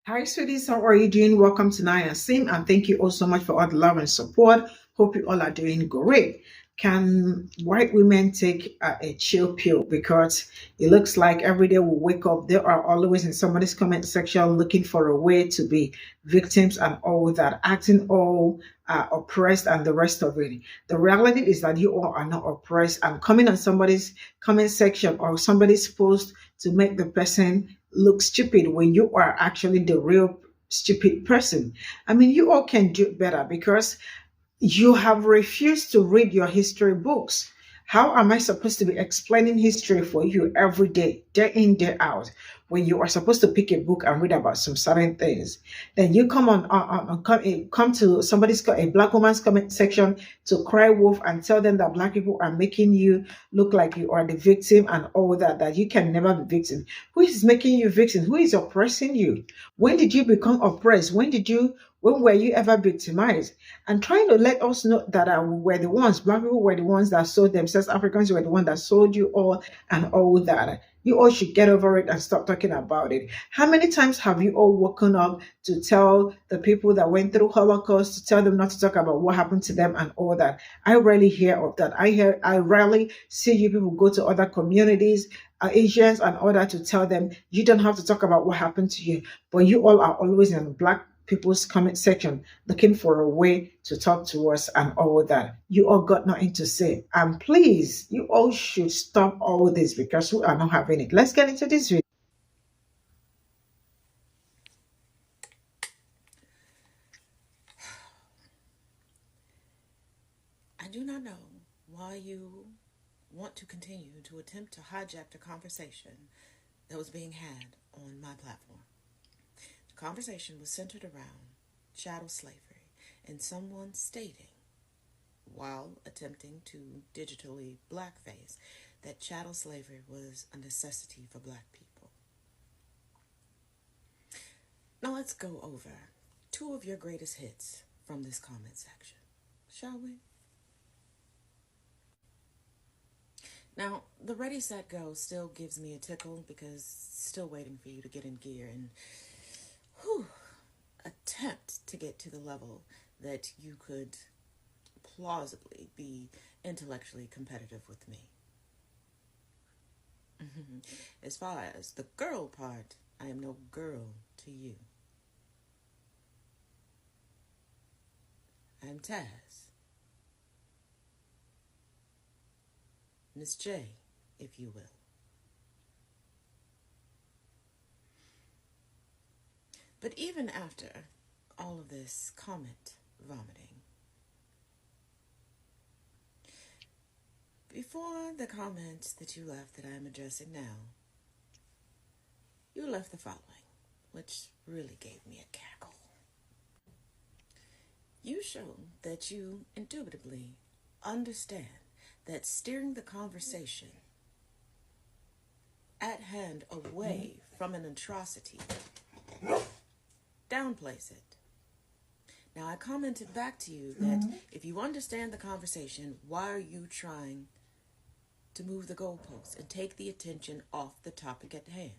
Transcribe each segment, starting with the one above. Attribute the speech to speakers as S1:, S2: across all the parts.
S1: Hi, sweeties. How are you doing? Welcome to Naya Sim, and thank you all so much for all the love and support. Hope you all are doing great. Can white women take a chill pill? Because it looks like every day we wake up, they are always in somebody's comment section looking for a way to be victims and all that, acting all oppressed and the rest of it. The reality is that you all are not oppressed, and coming on somebody's comment section or somebody's post to make the person look stupid when you are actually the real stupid person. I mean, you all can do better because you have refused to read your history books. How am I supposed to be explaining history for you every day in, day out, when you are supposed to pick a book and read about some certain things? Then you come come to somebody's a black woman's comment section to cry wolf and tell them that black people are making you look like you are the victim and all that. That you can never be victim. Who is making you victim? Who is oppressing you? When did you become oppressed? When were you ever victimized? And trying to let us know that we were the ones, black people were the ones that sold themselves, Africans were the ones that sold you all and all that. You all should get over it and stop talking about it. How many times have you all woken up to tell the people that went through Holocaust, to tell them not to talk about what happened to them and all that? I rarely hear of that. I rarely see you people go to other communities, Asians and all that, to tell them you don't have to talk about what happened to you. But you all are always in black people's comment section looking for a way to talk to us and all that. You all got nothing to say. And please, you all should stop all this because we are not having it. Let's get into this video.
S2: I do not know why you want to continue to attempt to hijack the conversation that was being had on my platform. The conversation was centered around chattel slavery and someone stating, while attempting to digitally blackface, that chattel slavery was a necessity for black people. Now let's go over two of your greatest hits from this comment section, shall we? Now, the Ready Set Go still gives me a tickle because still waiting for you to get in gear and whew, attempt to get to the level that you could plausibly be intellectually competitive with me. As far as the girl part, I am no girl to you. I'm Taz. Miss J, if you will. But even after all of this comment vomiting, before the comment that you left that I'm addressing now, you left the following, which really gave me a cackle. You show that you indubitably understand that steering the conversation at hand away from an atrocity downplays it. Now, I commented back to you that if you understand the conversation, why are you trying to move the goalposts and take the attention off the topic at hand?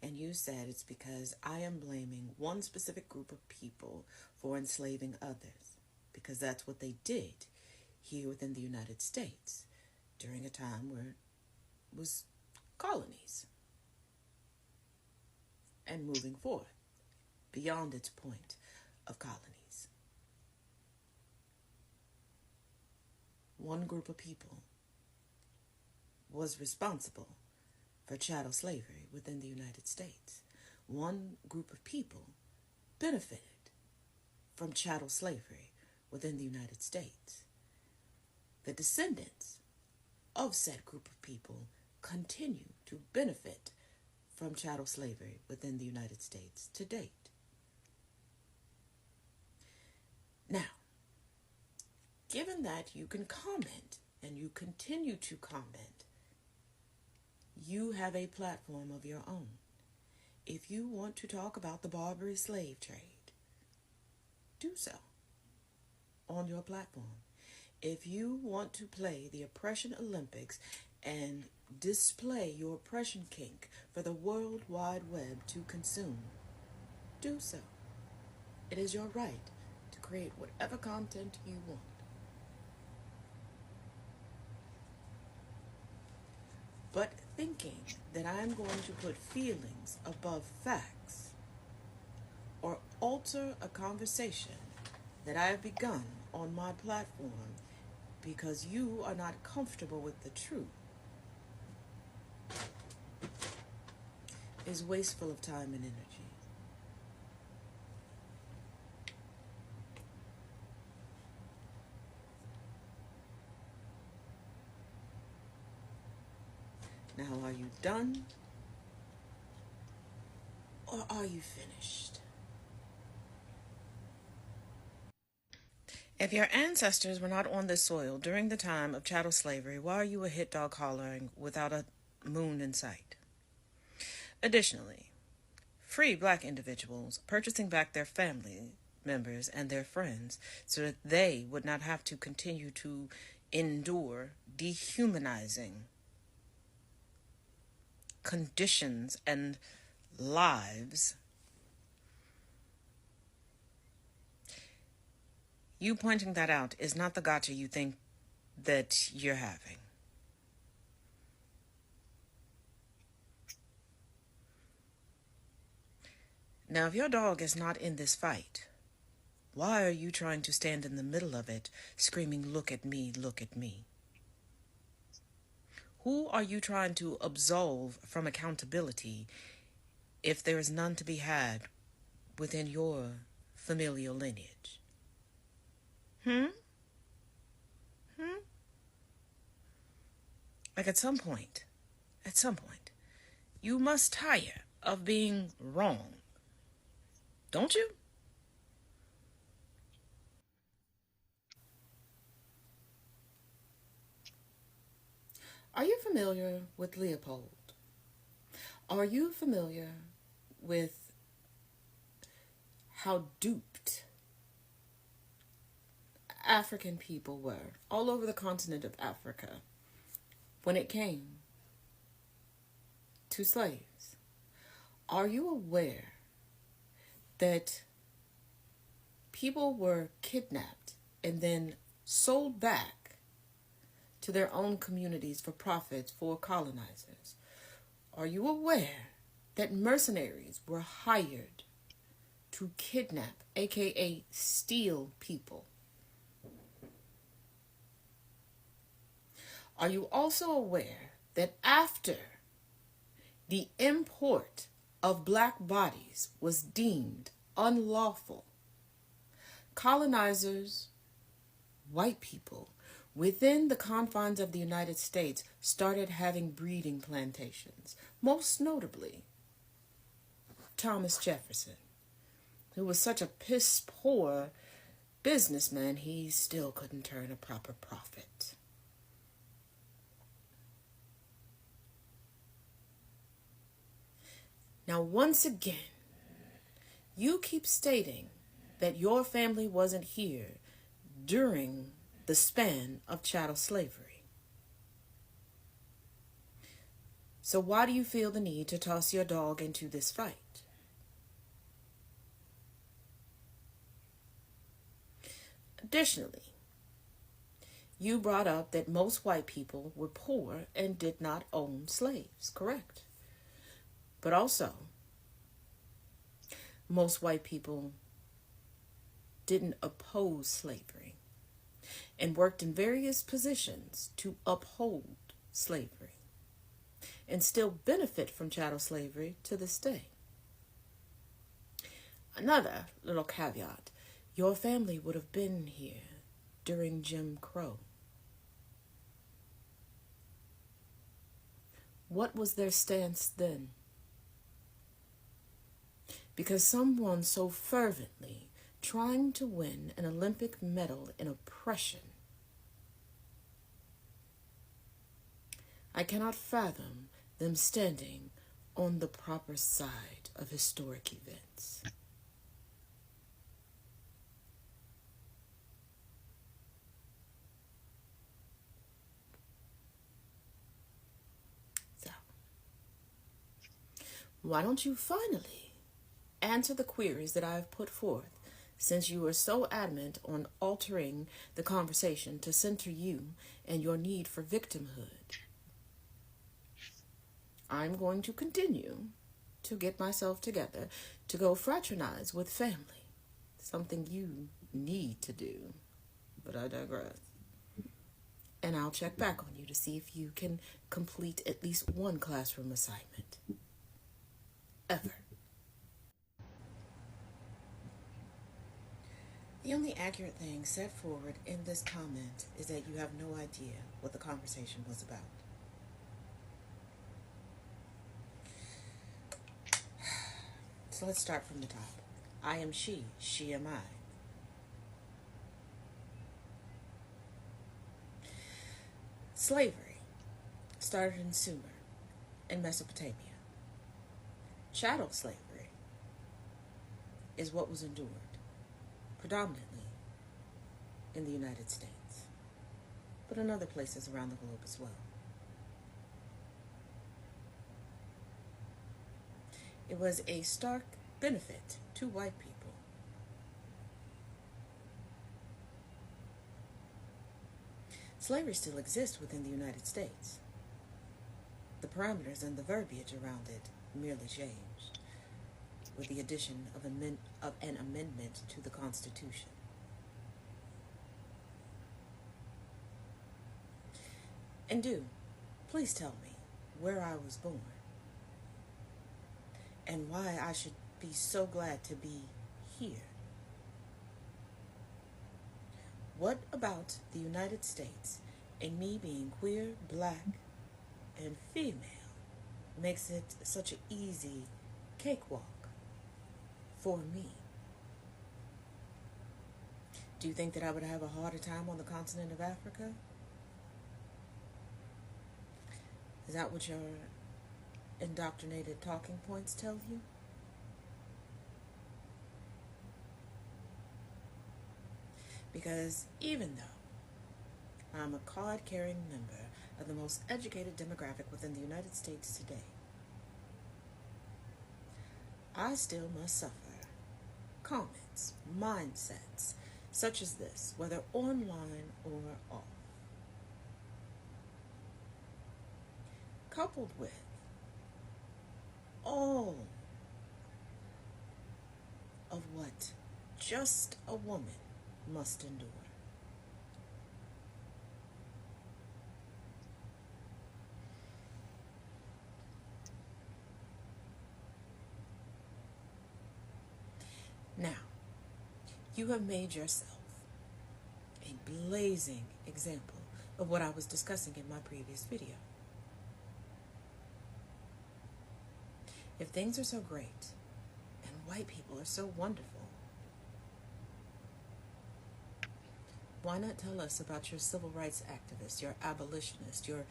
S2: And you said it's because I am blaming one specific group of people for enslaving others, because that's what they did here within the United States during a time where it was colonies and moving forth beyond its point of colonies. One group of people was responsible for chattel slavery within the United States. One group of people benefited from chattel slavery within the United States. The descendants of said group of people continue to benefit from chattel slavery within the United States to date. Now, given that you can comment and you continue to comment, you have a platform of your own. If you want to talk about the Barbary slave trade, do so on your platform. If you want to play the Oppression Olympics and display your oppression kink for the World Wide Web to consume, do so. It is your right to create whatever content you want. But thinking that I am going to put feelings above facts or alter a conversation that I have begun on my platform because you are not comfortable with the truth is wasteful of time and energy. Now, are you done or are you finished? If your ancestors were not on this soil during the time of chattel slavery, why are you a hit dog hollering without a moon in sight? Additionally, free black individuals purchasing back their family members and their friends so that they would not have to continue to endure dehumanizing conditions and lives. You pointing that out is not the gotcha you think that you're having. Now, if your dog is not in this fight, why are you trying to stand in the middle of it, screaming, "Look at me, look at me"? Who are you trying to absolve from accountability if there is none to be had within your familial lineage? Like at some point, you must tire of being wrong, don't you? Are you familiar with Leopold? Are you familiar with how duped African people were all over the continent of Africa when it came to slaves? Are you aware that people were kidnapped and then sold back to their own communities for profits for colonizers? Are you aware that mercenaries were hired to kidnap, aka steal people? Are you also aware that after the import of black bodies was deemed unlawful, colonizers, white people, within the confines of the United States started having breeding plantations, most notably Thomas Jefferson, who was such a piss-poor businessman he still couldn't turn a proper profit. Now, once again, you keep stating that your family wasn't here during the span of chattel slavery. So why do you feel the need to toss your dog into this fight? Additionally, you brought up that most white people were poor and did not own slaves, correct? But also, most white people didn't oppose slavery and worked in various positions to uphold slavery and still benefit from chattel slavery to this day. Another little caveat, your family would have been here during Jim Crow. What was their stance then? Because someone so fervently trying to win an Olympic medal in oppression, I cannot fathom them standing on the proper side of historic events. Why don't you finally answer the queries that I have put forth, since you are so adamant on altering the conversation to center you and your need for victimhood? I'm going to continue to get myself together to go fraternize with family, something you need to do, but I digress. And I'll check back on you to see if you can complete at least one classroom assignment. Ever. The only accurate thing set forward in this comment is that you have no idea what the conversation was about. So let's start from the top. I am she am I. Slavery started in Sumer, in Mesopotamia. Chattel slavery is what was endured predominantly in the United States, but in other places around the globe as well. It was a stark benefit to white people. Slavery still exists within the United States. The parameters and the verbiage around it merely changed with the addition of an amendment to the Constitution. And please tell me where I was born and why I should be so glad to be here. What about the United States and me being queer, black, and female makes it such an easy cakewalk for me? Do you think that I would have a harder time on the continent of Africa? Is that what your indoctrinated talking points tell you? Because even though I'm a card-carrying member of the most educated demographic within the United States today, I still must suffer comments, mindsets, such as this, whether online or off, coupled with all of what just a woman must endure. Now, you have made yourself a blazing example of what I was discussing in my previous video. If things are so great, and white people are so wonderful, why not tell us about your civil rights activists, your abolitionists, your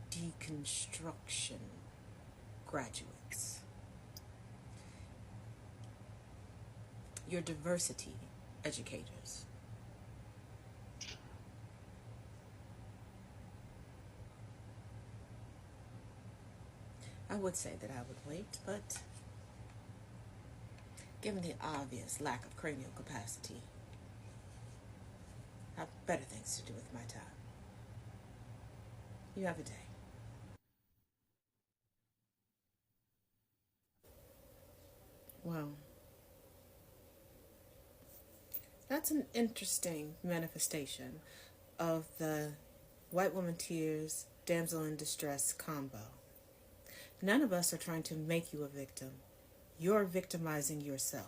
S2: deconstruction graduates, your diversity educators? I would say that I would wait, but given the obvious lack of cranial capacity, I have better things to do with my time. You have a day. Well, that's an interesting manifestation of the white woman tears, damsel in distress combo. None of us are trying to make you a victim. You're victimizing yourself.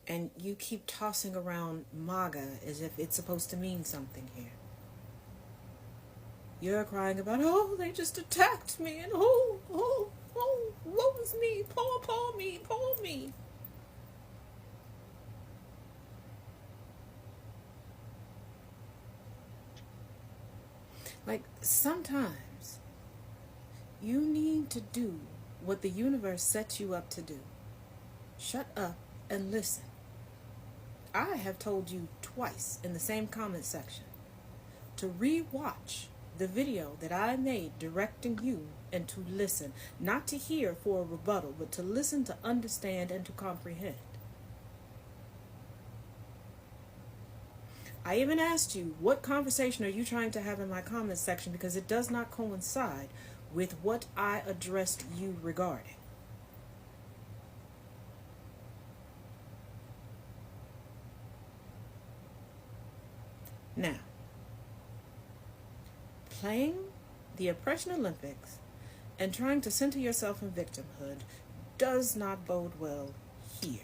S2: And you keep tossing around MAGA as if it's supposed to mean something here. You're crying about, oh, they just attacked me, and oh, woe is me, poor me. Like, sometimes you need to do what the universe sets you up to do. Shut up and listen. I have told you twice in the same comment section to re-watch the video that I made directing you and to listen, not to hear for a rebuttal, but to listen, to understand, and to comprehend. I even asked you, what conversation are you trying to have in my comments section, because it does not coincide with what I addressed you regarding. Now, playing the Oppression Olympics and trying to center yourself in victimhood does not bode well here.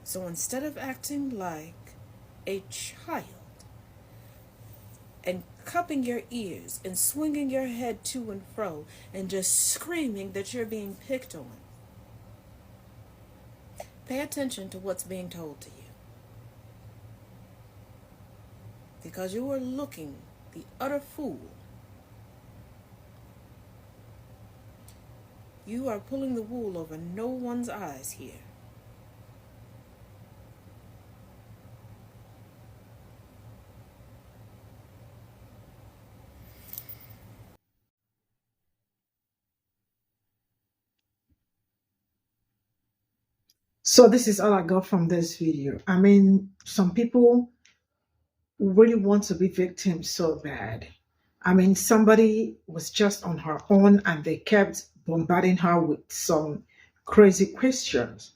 S2: So instead of acting like a child and cupping your ears and swinging your head to and fro and just screaming that you're being picked on, pay attention to what's being told to you. Because you are looking the utter fool. You are pulling the wool over no one's eyes here.
S1: So this is all I got from this video. I mean, some people really want to be victims so bad. I mean, somebody was just on her own and they kept bombarding her with some crazy questions.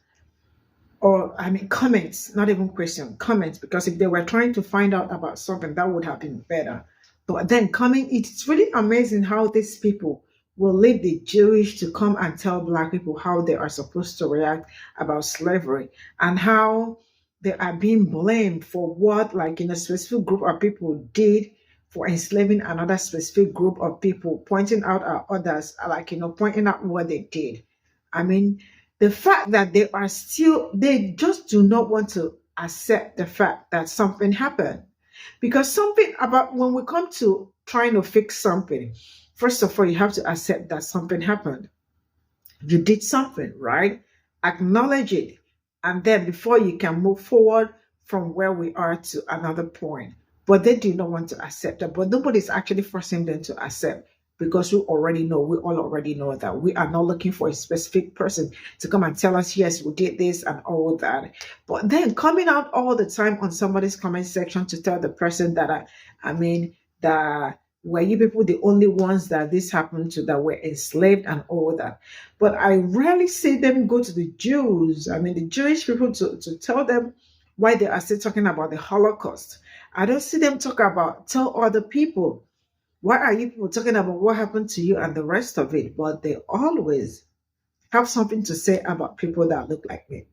S1: Or, I mean, comments, not even questions, comments, because if they were trying to find out about something, that would have been better. But then coming, it's really amazing how these people will leave the Jewish to come and tell Black people how they are supposed to react about slavery, and how they are being blamed for what, like, in a specific group of people did for enslaving another specific group of people, pointing out at others, like, pointing out what they did. I mean, the fact that they are still, they just do not want to accept the fact that something happened. Because something about, when we come to trying to fix something, first of all, you have to accept that something happened. You did something, right? Acknowledge it. And then before you can move forward from where we are to another point. But they do not want to accept that. But nobody's actually forcing them to accept, because we all already know that we are not looking for a specific person to come and tell us, yes, we did this and all that. But then coming out all the time on somebody's comment section to tell the person that, I mean, that were you people the only ones that this happened to, that were enslaved and all that. But I rarely see them go to the Jews, I mean, the Jewish people, to tell them why they are still talking about the Holocaust. I don't see them tell other people, why are you people talking about what happened to you and the rest of it? But they always have something to say about people that look like me.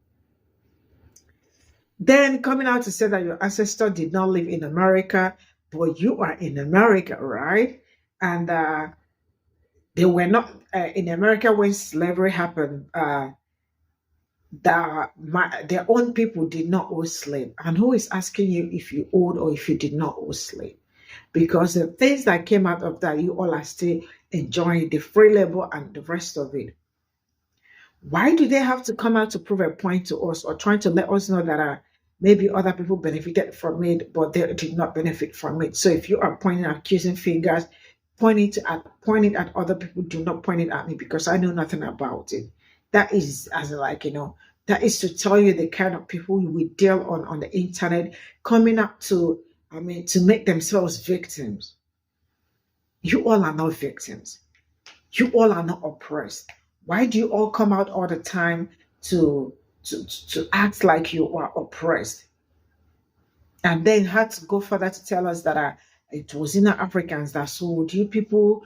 S1: Then coming out to say that your ancestor did not live in America, but you are in America, right? And they were not in America when slavery happened. Their own people did not own slave. And who is asking you if you owed or if you did not own slave? Because the things that came out of that, you all are still enjoying the free labor and the rest of it. Why do they have to come out to prove a point to us, or trying to let us know that maybe other people benefited from it, but they did not benefit from it? So if you are pointing accusing fingers, pointing at other people, do not point it at me, because I know nothing about it. That is, as like, that is to tell you the kind of people we deal on the internet, coming up to, I mean, to make themselves victims. You all are not victims. You all are not oppressed. Why do you all come out all the time to act like you are oppressed? And then had to go further to tell us that it was inner Africans that sold you people.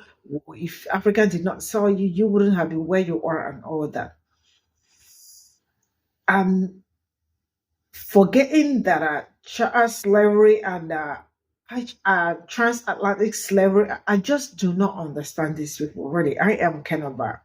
S1: If Africa did not sell you, you wouldn't have been where you are and all that. Forgetting that child slavery and transatlantic slavery, I just do not understand these people. Really, I am kind of bad.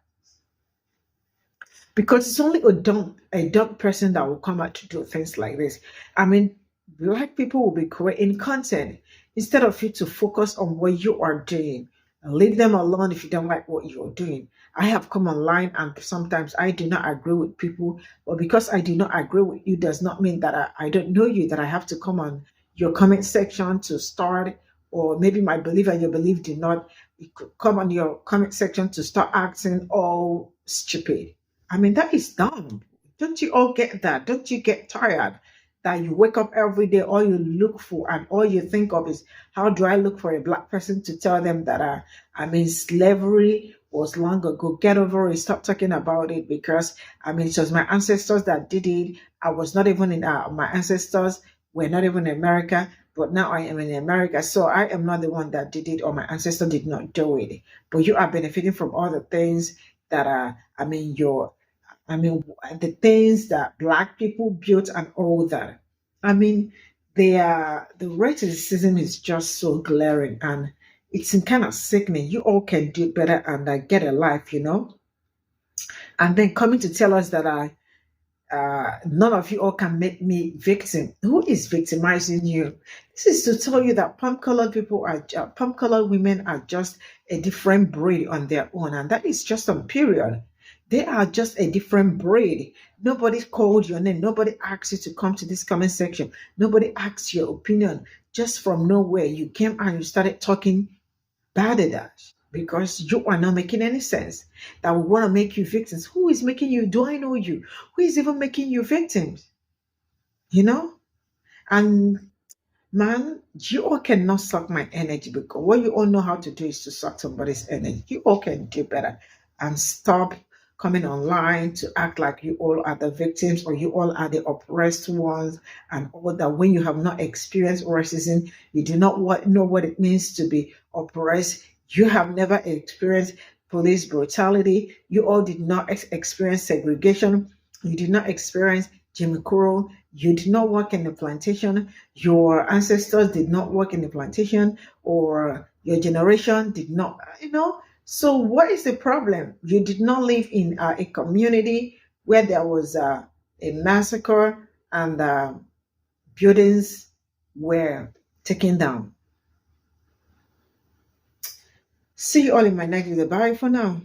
S1: Because it's only a dumb person that will come out to do things like this. I mean, Black people will be creating content instead of you to focus on what you are doing. Leave them alone if you don't like what you're doing. I have come online and sometimes I do not agree with people, but because I do not agree with you does not mean that I don't know you, that I have to come on your comment section to start, or maybe my belief and your belief do not. You could come on your comment section to start acting all stupid. I mean, that is dumb. Don't you all get that? Don't you get tired that you wake up every day, all you look for and all you think of is, how do I look for a black person to tell them that I mean, slavery was long ago. Get over it. Stop talking about it because, I mean, it was my ancestors that did it. I was not even in, my ancestors were not even in America, but now I am in America. So I am not the one that did it, or my ancestor did not do it. But you are benefiting from all the things that are, I mean, the things that Black people built and all that. I mean, the racism is just so glaring and it's kind of sickening. You all can do better and get a life, you know. And then coming to tell us that none of you all can make me victim. Who is victimizing you? This is to tell you that palm-colored people are palm-colored women are just a different breed on their own, and that is just on period. They are just a different breed. Nobody called your name. Nobody asked you to come to this comment section. Nobody asked your opinion. Just from nowhere, you came and you started talking bad at us because you are not making any sense. That we want to make you victims. Who is making you? Do I know you? Who is even making you victims? You know? And man, you all cannot suck my energy because what you all know how to do is to suck somebody's energy. You all can do better and stop coming online to act like you all are the victims or you all are the oppressed ones and all that. When you have not experienced racism, you do not know what it means to be oppressed. You have never experienced police brutality. You all did not experience segregation. You did not experience Jim Crow. You did not work in the plantation. Your ancestors did not work in the plantation, or your generation did not, you know. So, what is the problem? You did not live in a community where there was a massacre and buildings were taken down. See you all in my next video. Bye for now.